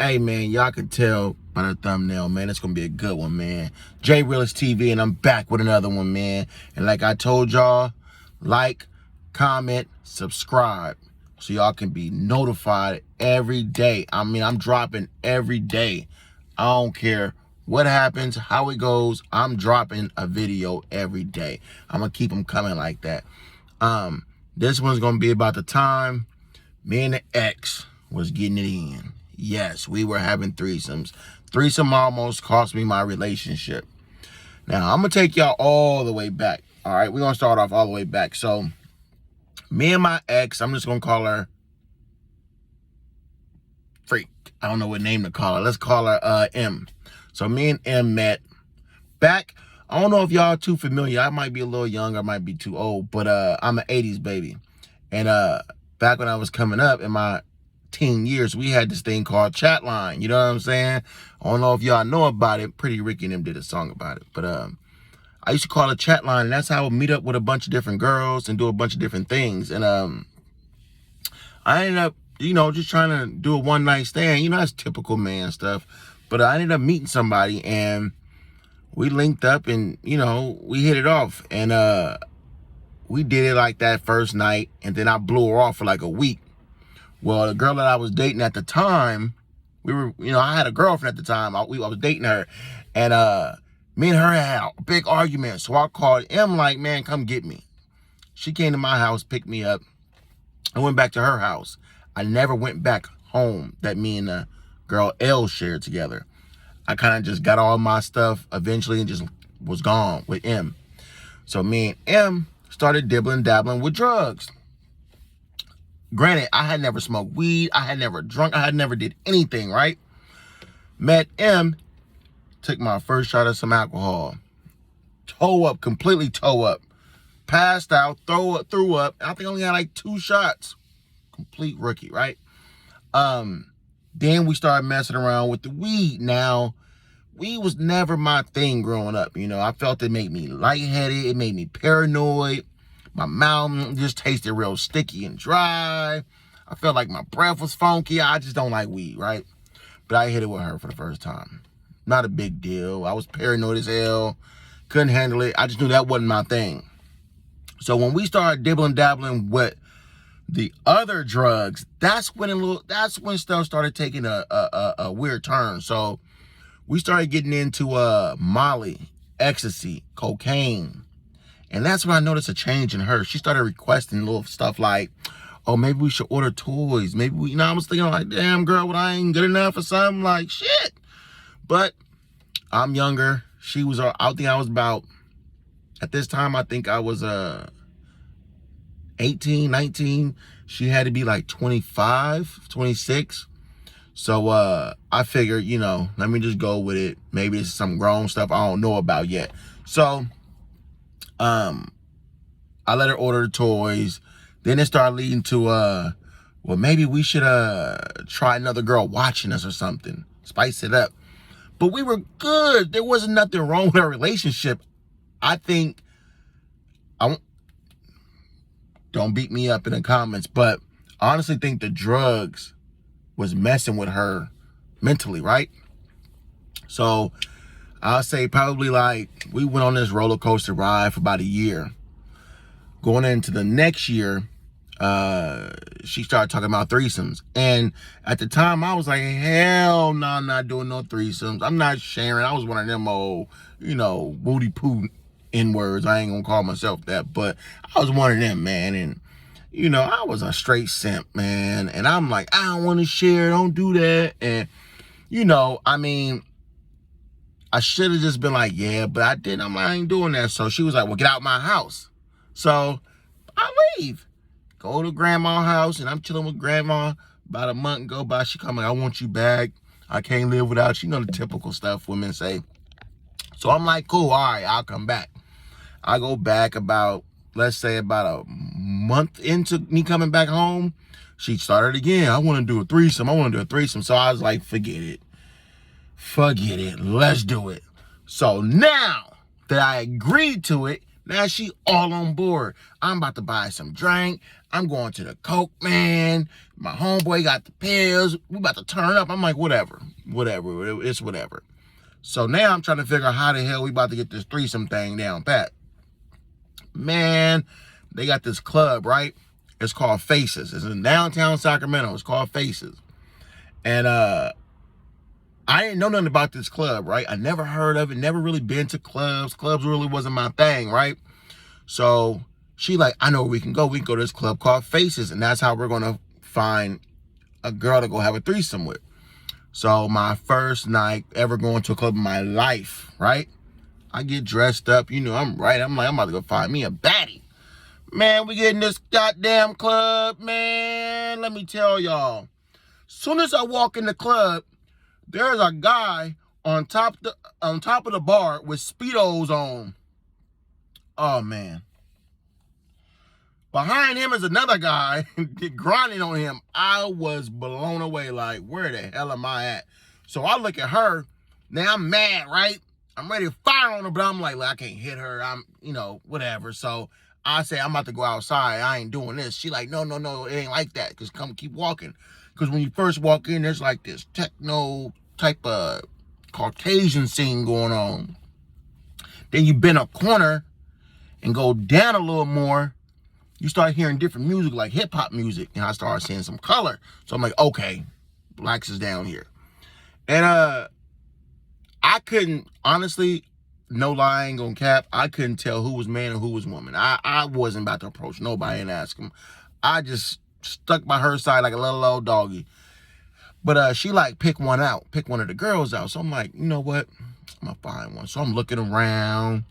Hey, man, y'all can tell by the thumbnail, man. It's going to be a good one, man. J Realist TV, and I'm back with another one, man. And like I told y'all, like, comment, subscribe, so y'all can be notified every day. I mean, I'm dropping every day. I don't care what happens, how it goes. I'm dropping a video every day. I'm going to keep them coming like that. This one's going to be about the time me and the ex was getting it in. Yes, we were having threesomes. Threesome almost cost me my relationship. Now, I'm going to take y'all all the way back. All right, we're going to start off all the way back. So, me and my ex, I'm just going to call her Freak. I don't know what name to call her. Let's call her M. So, me and M met back. I don't know if y'all too familiar. I might be a little young. I might be too old. But I'm an 80s baby. And back when I was coming up in my teen years, we had this thing called chat line. You know what I'm saying? I don't know if y'all know about it. Pretty Ricky and them did a song about it. But I used to call it chat line, and that's how I would meet up with a bunch of different girls and do a bunch of different things. And I ended up, just trying to do a one night stand. You know, that's typical man stuff. But I ended up meeting somebody, and we linked up, and we hit it off. And we did it like that first night, and then I blew her off for like a week. Well, the girl that I was dating at the time, I had a girlfriend at the time. I was dating her, and me and her had a big argument. So I called M like, man, come get me. She came to my house, picked me up. I went back to her house. I never went back home that me and the girl L shared together. I kind of just got all my stuff eventually and just was gone with M. So me and M started dabbling with drugs. Granted, I had never smoked weed. I had never drunk. I had never did anything, right? Met M, took my first shot of some alcohol. Completely toe up. Passed out, threw up. I think I only had like 2 shots. Complete rookie, right? Then we started messing around with the weed. Now, weed was never my thing growing up. I felt it made me lightheaded. It made me paranoid. My mouth just tasted real sticky and dry. I felt like my breath was funky. I just don't like weed, right? But I hit it with her for the first time. Not a big deal. I was paranoid as hell. Couldn't handle it. I just knew that wasn't my thing. So when we started dabbling with the other drugs, that's when stuff started taking a weird turn. So we started getting into Molly, ecstasy, cocaine. And that's when I noticed a change in her. She started requesting little stuff like, oh, maybe we should order toys. Maybe I was thinking like, damn, girl, what, I ain't good enough or something? Like, shit. But I'm younger. She was, I think I was about, at this time, I think I was 18, 19. She had to be like 25, 26. So I figured, let me just go with it. Maybe it's some grown stuff I don't know about yet. So I let her order the toys. Then it started leading to, well, maybe we should try another girl watching us or something. Spice it up. But we were good. There wasn't nothing wrong with our relationship. I think, don't beat me up in the comments, but I honestly think the drugs was messing with her mentally, right? So I'll say probably like we went on this roller coaster ride for about a year. Going into the next year, she started talking about threesomes. And at the time, I was like, hell no, I'm not doing no threesomes. I'm not sharing. I was one of them old, booty poo N-words. I ain't gonna call myself that, but I was one of them, man. And, I was a straight simp, man. And I'm like, I don't want to share. Don't do that. And, I should have just been like, yeah, but I didn't. I'm like, I ain't doing that. So she was like, well, get out my house. So I leave. Go to grandma's house, and I'm chilling with grandma. About a month go by, she come like, I want you back. I can't live without you. The typical stuff women say. So I'm like, cool, all right, I'll come back. I go back about, let's say about a month into me coming back home. She started again. I want to do a threesome. So I was like, forget it. Let's do it. So now that I agreed to it, now she all on board. I'm about to buy some drink. I'm going to the coke, man. My homeboy got the pills. We about to turn up. I'm like, whatever. It's whatever. So now I'm trying to figure out how the hell we about to get this threesome thing down pat. Man, they got this club, right? It's called Faces. It's in downtown Sacramento. It's called Faces. And I didn't know nothing about this club, right? I never heard of it, never really been to clubs. Clubs really wasn't my thing, right? So she like, I know where we can go. We can go to this club called Faces, and that's how we're going to find a girl to go have a threesome with. So my first night ever going to a club in my life, right? I get dressed up, you know, I'm like, I'm about to go find me a baddie. Man, we get in this goddamn club, man. Let me tell y'all. Soon as I walk in the club, there's a guy on top of the bar with Speedos on. Oh man. Behind him is another guy grinding on him. I was blown away, like, where the hell am I at? So I look at her. Now I'm mad, right? I'm ready to fire on her, but I'm like, I can't hit her. I'm, you know, whatever. So I say, I'm about to go outside. I ain't doing this. She like, no, it ain't like that. Because come keep walking. Because when you first walk in, there's like this techno type of Caucasian scene going on. Then you bend a corner and go down a little more. You start hearing different music, like hip-hop music. And I started seeing some color. So I'm like, okay, blacks is down here. And I couldn't, honestly, no lie, I ain't gonna cap, I couldn't tell who was man and who was woman. I wasn't about to approach nobody and ask them. I just stuck by her side like a little old doggy. But she like pick one of the girls out. So I'm like, you know what? I'm gonna find one. So I'm looking around.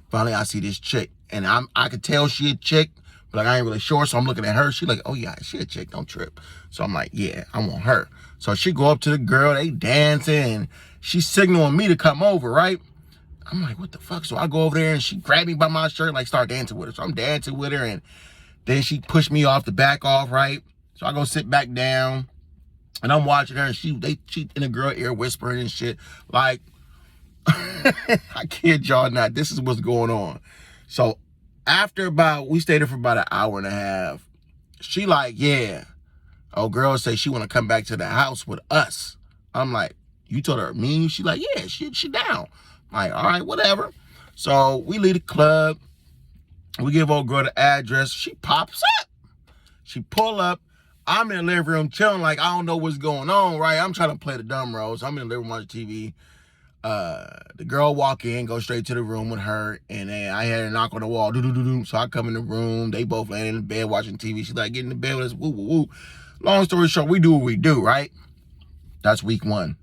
Finally, I see this chick. And I could tell she a chick, but like I ain't really sure. So I'm looking at her. She like, oh yeah, she a chick, don't trip. So I'm like, yeah, I want her. So she go up to the girl, they dancing. She's signaling me to come over, right? I'm like, what the fuck? So I go over there and she grabbed me by my shirt, like start dancing with her. So I'm dancing with her and then she pushed me off the back off, right? So I go sit back down and I'm watching her and she in the girl ear whispering and shit. Like, I kid y'all not, this is what's going on. So after we stayed there for about an hour and a half. She like, yeah. Oh, girl say she want to come back to the house with us. I'm like, you told her me? She like, yeah, she down. I'm like, all right, whatever. So we leave the club. We give old girl the address. She pops up. She pull up. I'm in the living room chilling like I don't know what's going on, right? I'm trying to play the dumb role. So I'm in the living room watching TV. The girl walk in, go straight to the room with her, and then I had a knock on the wall. So I come in the room. They both laying in the bed watching TV. She's like, get in the bed with us. Woo, woo, woo. Long story short, we do what we do, right? That's week 1.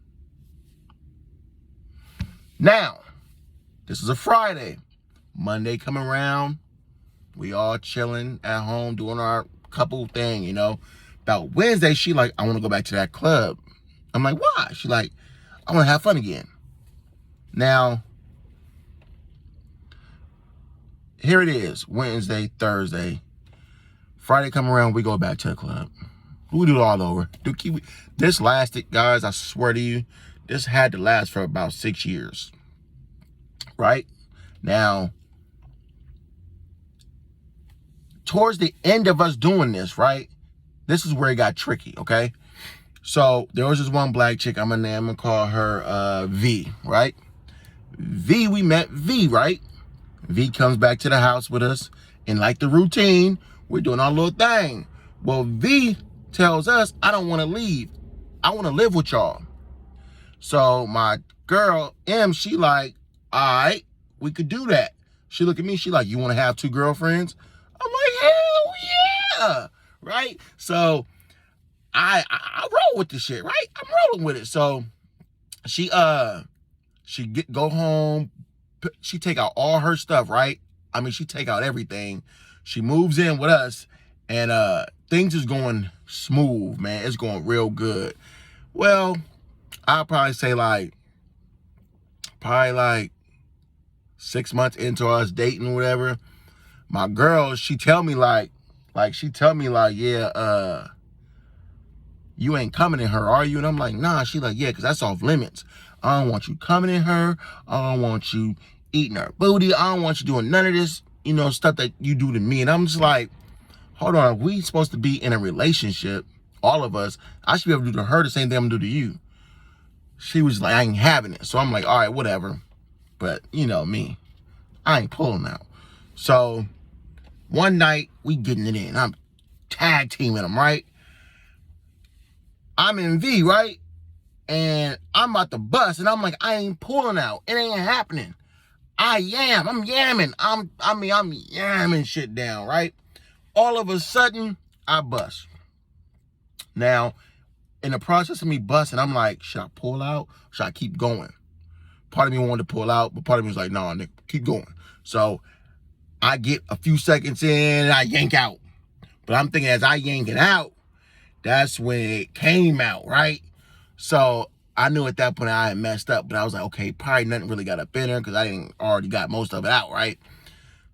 Now, this is a Friday. Monday coming around. We all chilling at home, doing our couple thing, you know. About Wednesday, she like, I want to go back to that club. I'm like, why? She like, I want to have fun again. Now, here it is. Wednesday, Thursday. Friday come around, we go back to the club. We do it all over. This lasted, guys, I swear to you, this had to last for about 6 years. Right? Now, towards the end of us doing this, right? This is where it got tricky, okay? So there was this one black chick, I'm gonna call her V, right? V, we met V, right? V comes back to the house with us, and like the routine, we're doing our little thing. Well, V tells us, I don't want to leave. I want to live with y'all. So my girl, M, she like, all right, we could do that. She look at me, she like, you want to have 2 girlfriends? I'm like, hell yeah, right? So I roll with this shit, right? I'm rolling with it. So she go home, she take out all her stuff, right? I mean, she take out everything. She moves in with us, and things is going smooth, man. It's going real good. Well, I'll probably say like 6 months into us dating or whatever, my girl, she tell me like, yeah, you ain't coming in her, are you? And I'm like, nah. She like, yeah, because that's off limits. I don't want you coming in her. I don't want you eating her booty. I don't want you doing none of this, you know, stuff that you do to me. And I'm just like, hold on, if we supposed to be in a relationship, all of us, I should be able to do to her the same thing I'm gonna do to you. She was like, I ain't having it. So I'm like, all right, whatever. But you know me, I ain't pulling out. So one night we getting it in. I'm tag teaming them, right? I'm in V, right? And I'm about to bust, and I'm like, I ain't pulling out. It ain't happening. I'm yamming. I'm yamming shit down, right? All of a sudden, I bust. Now, in the process of me busting, I'm like, should I pull out? Should I keep going? Part of me wanted to pull out, but part of me was like, no, Nick, keep going. So I get a few seconds in, and I yank out. But I'm thinking as I yank it out, that's when it came out, right? So I knew at that point I had messed up, but I was like, okay, probably nothing really got up in there because I didn't already got most of it out, right?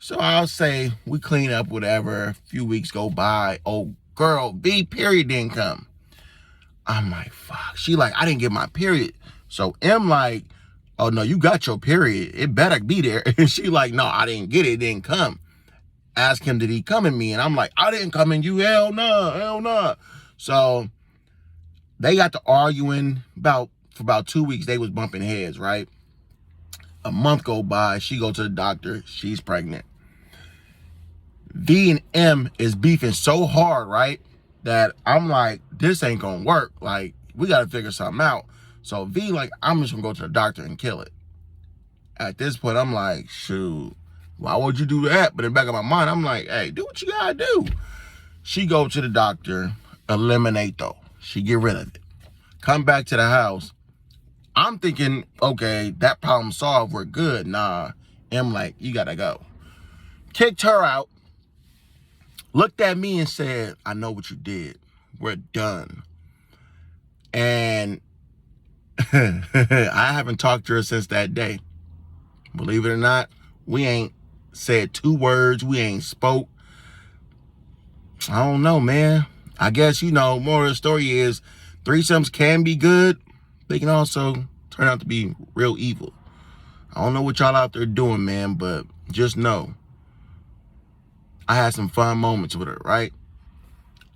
So I'll say we clean up, whatever. A few weeks go by. Oh, girl, B period didn't come. I'm like, fuck. She like, I didn't get my period. So M like, oh, no, you got your period. It better be there. And she like, no, I didn't get it. It didn't come. Ask him, did he come in me? And I'm like, I didn't come in you. Hell no, hell no. So they got to arguing for about 2 weeks. They was bumping heads, right? A month go by. She go to the doctor. She's pregnant. V and M is beefing so hard, right? That I'm like, this ain't gonna work. Like, we gotta figure something out. So V like, I'm just gonna go to the doctor and kill it. At this point, I'm like, shoot, why would you do that? But in the back of my mind, I'm like, hey, do what you gotta do. She go to the doctor, eliminate though. She get rid of it. Come back to the house. I'm thinking, okay, that problem solved, we're good. Nah, M like, you gotta go. Kicked her out. Looked at me and said, I know what you did. We're done. And I haven't talked to her since that day. Believe it or not, we ain't said 2 words. We ain't spoke. I don't know, man. I guess, you know, more of the story is threesomes can be good. They can also turn out to be real evil. I don't know what y'all out there doing, man, but just know I had some fun moments with her, right?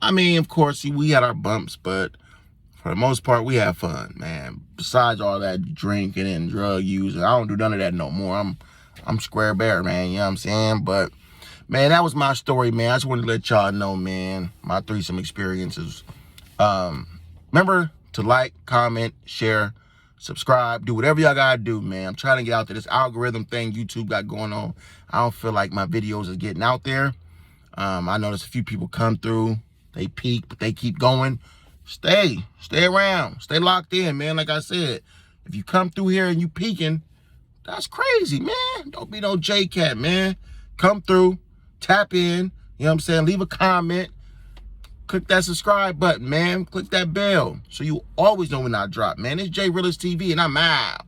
I mean, of course, we had our bumps, but for the most part, we had fun, man. Besides all that drinking and drug use, I don't do none of that no more. I'm square bare, man, you know what I'm saying? But, man, that was my story, man. I just wanted to let y'all know, man, my threesome experiences. Remember to like, comment, share, subscribe, do whatever y'all gotta do, man. I'm trying to get out there. This algorithm thing YouTube got going on, I don't feel like my videos are getting out there. I noticed a few people come through, they peak, but they keep going. Stay around, stay locked in, man. Like I said, if you come through here and you peeking, that's crazy, man. Don't be no J-Cat, man. Come through, tap in, you know what I'm saying? Leave a comment, click that subscribe button, man. Click that bell so you always know when I drop, man. It's J Realist TV and I'm out.